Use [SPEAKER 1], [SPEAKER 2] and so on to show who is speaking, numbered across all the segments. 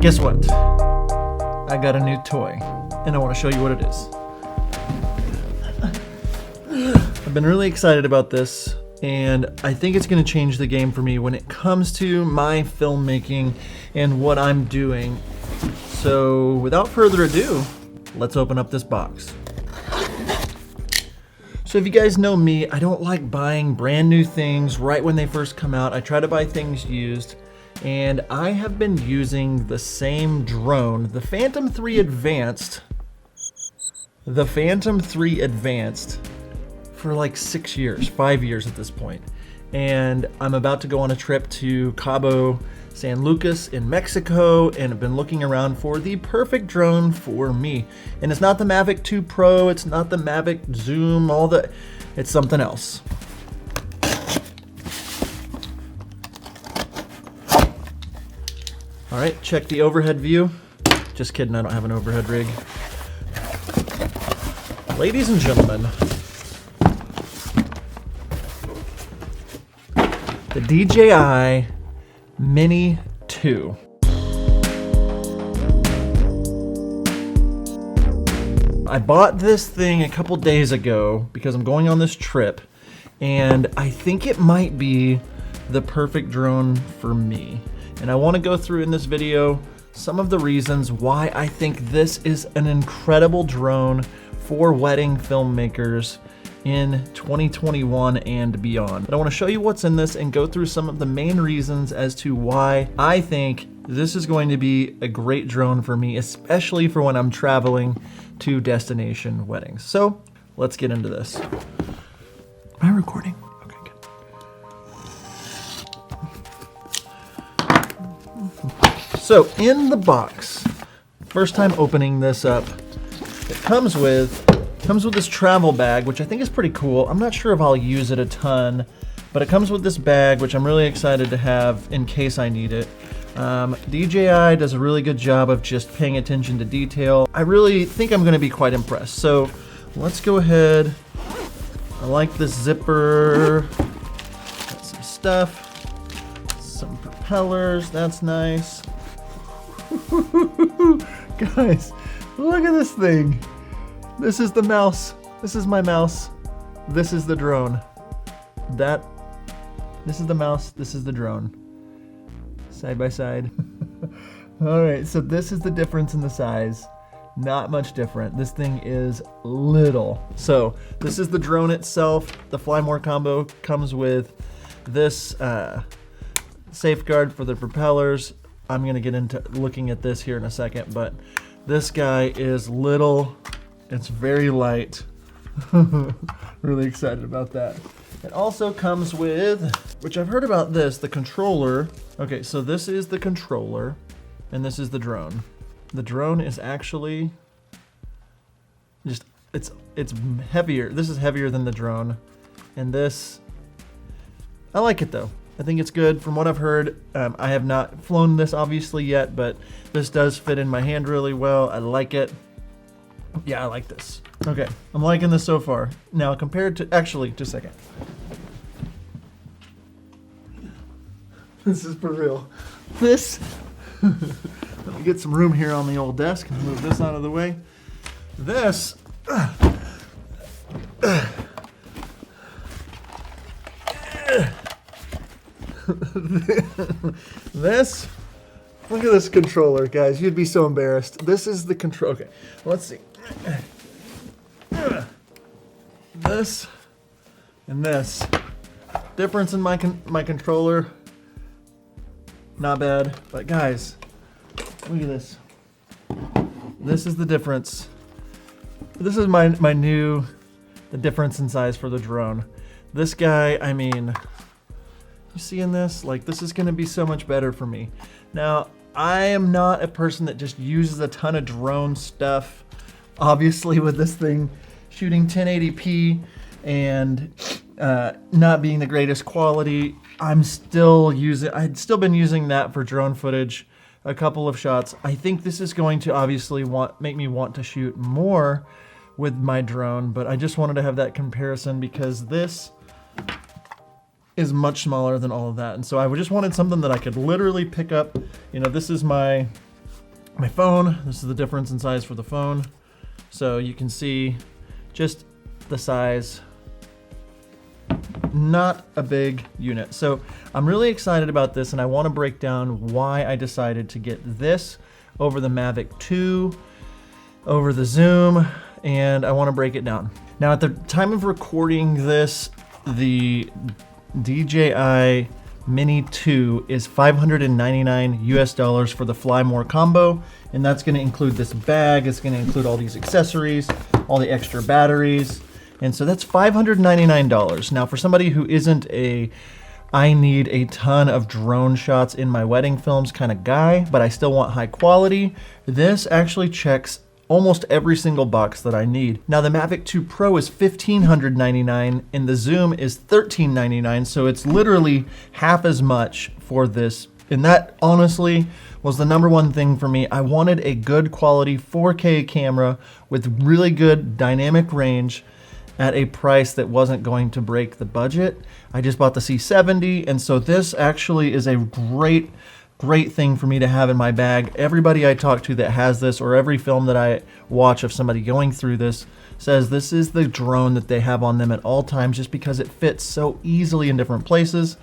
[SPEAKER 1] Guess what? I got a new toy, and I want to show you what it is. I've been really excited about this, and I think it's going to change the game for me when it comes to my filmmaking and what I'm doing. So without further ado, let's open up this box. So if you guys know me, I don't like buying brand new things right when they first come out. I try to buy things used, and I have been using the same drone, the Phantom 3 Advanced, for like 6 years, 5 years at this point. And I'm about to go on a trip to Cabo San Lucas in Mexico, and I've been looking around for the perfect drone for me. And it's not the Mavic 2 Pro, it's not the Mavic Zoom, it's something else. All right, check the overhead view. Just kidding, I don't have an overhead rig. Ladies and gentlemen, the DJI Mini 2. I bought this thing a couple days ago because I'm going on this trip, and I think it might be the perfect drone for me. And I want to go through in this video some of the reasons why I think this is an incredible drone for wedding filmmakers in 2021 and beyond. But I want to show you what's in this and go through some of the main reasons as to why I think this is going to be a great drone for me, especially for when I'm traveling to destination weddings. So let's get into this. Am I recording? Okay, good. So in the box, first time opening this up, it comes with this travel bag, which I think is pretty cool. I'm not sure if I'll use it a ton, but it comes with this bag, which I'm really excited to have in case I need it. DJI does a really good job of just paying attention to detail. I really think I'm gonna be quite impressed. So let's go ahead. I like this zipper. Got some stuff, some propellers, that's nice. Guys, look at this thing. This is the mouse. This is my mouse. This is the drone. This is the mouse. This is the drone. Side by side. All right, so this is the difference in the size. Not much different. This thing is little. So this is the drone itself. The Fly More combo comes with this safeguard for the propellers. I'm gonna get into looking at this here in a second, but this guy is little. It's very light. Really excited about that. It also comes with, which I've heard about this, the controller. Okay, so this is the controller, and this is the drone. The drone is actually just, it's heavier. This is heavier than the drone. And this, I like it though. I think it's good. From what I've heard, I have not flown this obviously yet, but this does fit in my hand really well. I like it. Yeah, I like this. Okay, I'm liking this so far. Now, compared to, actually, just a second. This is for real. This, let me get some room here on the old desk and move this out of the way. This, this, look at this controller, guys. You'd be so embarrassed. This is the control. Okay, let's see. This and this. Difference in my controller. Not bad, but guys, look at this. This is the difference. This is the difference in size for the drone. This guy, I mean, you seeing this? Like, this is gonna be so much better for me. Now, I am not a person that just uses a ton of drone stuff. Obviously, with this thing shooting 1080p and not being the greatest quality, I'd still been using that for drone footage, a couple of shots. I think this is going to obviously make me want to shoot more with my drone, but I just wanted to have that comparison because this is much smaller than all of that. And so I just wanted something that I could literally pick up. You know, this is my my phone. This is the difference in size for the phone. So you can see just the size, not a big unit. So I'm really excited about this, and I want to break down why I decided to get this over the Mavic 2, over the Zoom, and I want to break it down. Now at the time of recording this, the DJI Mini 2 is $599 US for the Fly More combo, and that's going to include this bag. It's going to include all these accessories, all the extra batteries, and so that's $599. Now for somebody who isn't I need a ton of drone shots in my wedding films kind of guy, but I still want high quality, this actually checks almost every single box that I need. Now the Mavic 2 Pro is $1,599 and the Zoom is $1,399, so it's literally half as much for this. And that honestly was the number one thing for me. I wanted a good quality 4K camera with really good dynamic range at a price that wasn't going to break the budget. I just bought the C70, and so this actually is a great thing for me to have in my bag. Everybody I talk to that has this, or every film that I watch of somebody going through this, says this is the drone that they have on them at all times, just because it fits so easily in different places.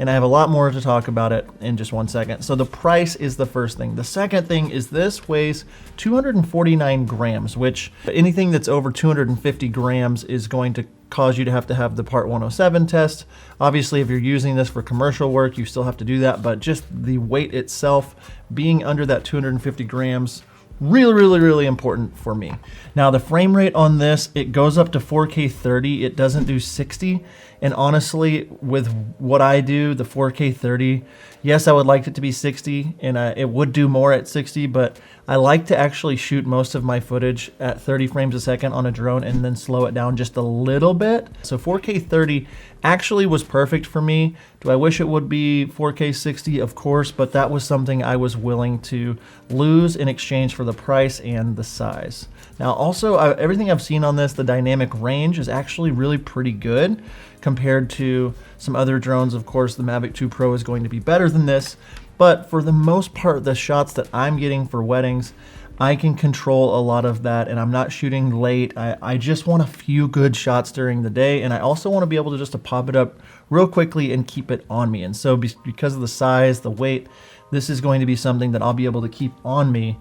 [SPEAKER 1] And I have a lot more to talk about it in just one second. So the price is the first thing. The second thing is this weighs 249 grams, which anything that's over 250 grams is going to cause you to have the Part 107 test. Obviously, if you're using this for commercial work, you still have to do that, but just the weight itself being under that 250 grams, really important for me. Now the frame rate on this, it goes up to 4K 30. It doesn't do 60. And honestly, with what I do, the 4K 30, yes, I would like it to be 60, and it would do more at 60, but I like to actually shoot most of my footage at 30 frames a second on a drone and then slow it down just a little bit. So 4K 30 actually was perfect for me. Do I wish it would be 4K 60? Of course, but that was something I was willing to lose in exchange for the price and the size. Now also, everything I've seen on this, the dynamic range is actually really pretty good compared to some other drones. Of course, the Mavic 2 Pro is going to be better than this, but for the most part, the shots that I'm getting for weddings, I can control a lot of that, and I'm not shooting late. I just want a few good shots during the day, and I also want to be able to just pop it up real quickly and keep it on me. And so because of the size, the weight, this is going to be something that I'll be able to keep on me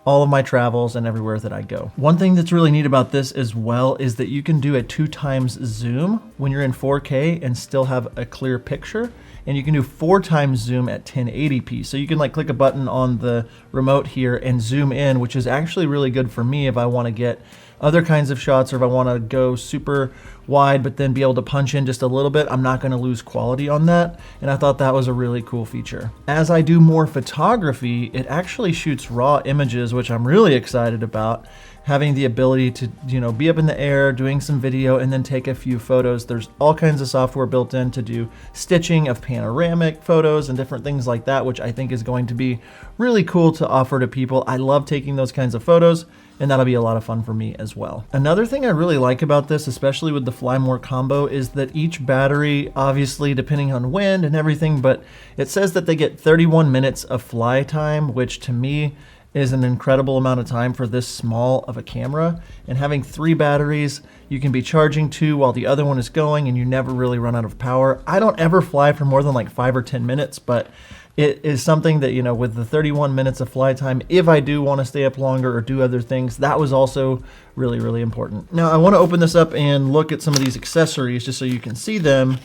[SPEAKER 1] all of my travels and everywhere that I go. One thing that's really neat about this as well is that you can do a 2x zoom when you're in 4K and still have a clear picture. And you can do 4x zoom at 1080p. So you can click a button on the remote here and zoom in, which is actually really good for me if I want to get other kinds of shots, or if I want to go super wide but then be able to punch in just a little bit. I'm not going to lose quality on that, and I thought that was a really cool feature. As I do more photography, it actually shoots raw images, which I'm really excited about. Having the ability to, be up in the air, doing some video, and then take a few photos. There's all kinds of software built in to do stitching of panoramic photos and different things like that, which I think is going to be really cool to offer to people. I love taking those kinds of photos, and that'll be a lot of fun for me as well. Another thing I really like about this, especially with the Fly More combo, is that each battery, obviously depending on wind and everything, but it says that they get 31 minutes of fly time, which to me is an incredible amount of time for this small of a camera. And having 3 batteries, you can be charging 2 while the other one is going, and you never really run out of power. I don't ever fly for more than 5 or 10 minutes, but it is something that, with the 31 minutes of fly time, if I do want to stay up longer or do other things, that was also really important. Now I want to open this up and look at some of these accessories just so you can see them.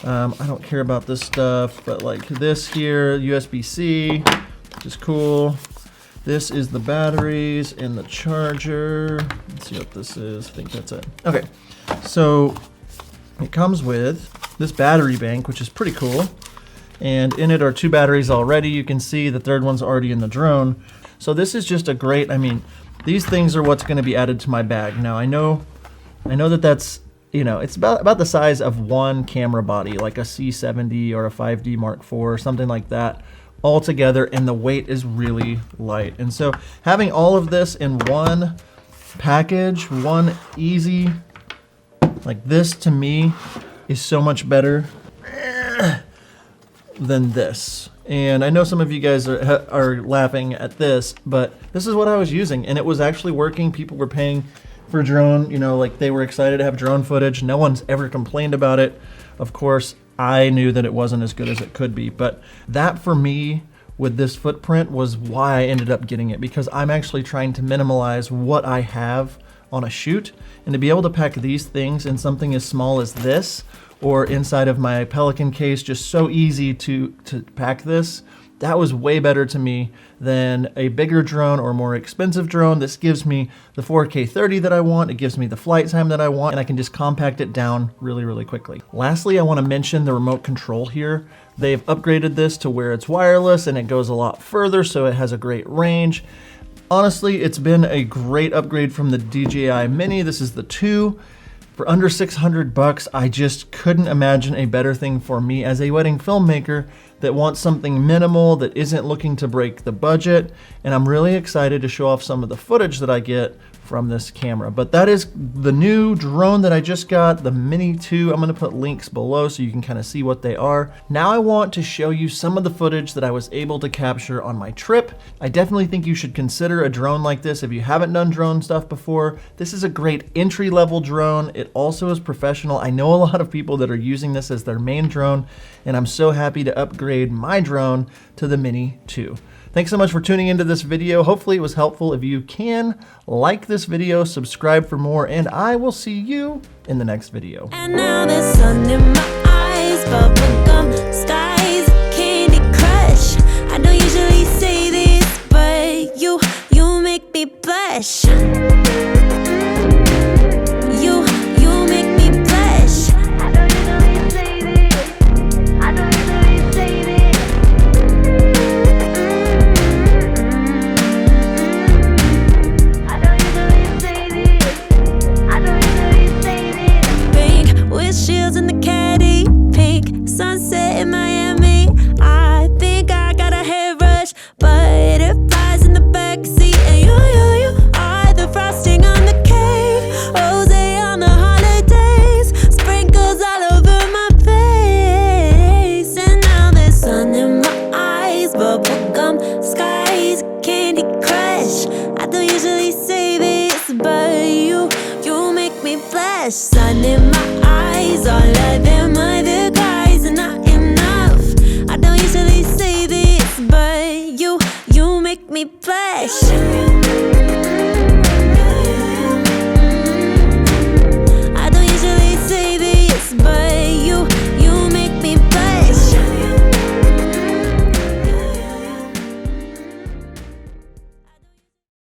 [SPEAKER 1] I don't care about this stuff, but this here, USB-C, which is cool. This is the batteries and the charger. Let's see what this is. I think that's it. Okay, so it comes with this battery bank, which is pretty cool. And in it are 2 batteries already. You can see the third one's already in the drone. So this is just a great, these things are what's gonna be added to my bag. Now I know that's, it's about the size of one camera body, like a C70 or a 5D Mark IV or something like that, all together, and the weight is really light. And so having all of this in one package, one easy, this to me is so much better. than this. And I know some of you guys are laughing at this, but this is what I was using, and it was actually working. People were paying for drone, you know, like they were excited to have drone footage. No one's ever complained about it. Of course, I knew that it wasn't as good as it could be, but that for me with this footprint was why I ended up getting it, because I'm actually trying to minimalize what I have on a shoot, and to be able to pack these things in something as small as this or inside of my Pelican case, just so easy to pack this. That was way better to me than a bigger drone or more expensive drone. This gives me the 4K 30 that I want. It gives me the flight time that I want, and I can just compact it down really, really quickly. Lastly, I want to mention the remote control here. They've upgraded this to where it's wireless and it goes a lot further, so it has a great range. Honestly, it's been a great upgrade from the DJI Mini. This is the 2. For under 600 bucks, I just couldn't imagine a better thing for me as a wedding filmmaker that wants something minimal, that isn't looking to break the budget. And I'm really excited to show off some of the footage that I get from this camera. But that is the new drone that I just got, the Mini 2. I'm gonna put links below so you can kind of see what they are. Now I want to show you some of the footage that I was able to capture on my trip. I definitely think you should consider a drone like this if you haven't done drone stuff before. This is a great entry-level drone. It also is professional. I know a lot of people that are using this as their main drone, and I'm so happy to upgrade my drone to the Mini 2. Thanks so much for tuning into this video. Hopefully it was helpful. If you can, like this video, subscribe for more, and I will see you in the next video.
[SPEAKER 2] And now the sun in my eyes, bubblegum skies, Candy Crush. I don't usually say this, but you make me blush. You make me blush. I don't usually say this. I don't usually say this. I don't usually say this. I don't usually say this. Pink windshields in the caddy, pink sunset in Miami. I think I got a hairbrush, but it flies in the backseat. And you are the frosting on the cake, rose on the holidays, sprinkles all over my face. And now there's sun in my eyes, bubblegum skies, Candy Crush. I don't usually say this, but you make me blush. Sun in my eyes, all of them other guys are not enough. I don't usually say this, but you make me blush.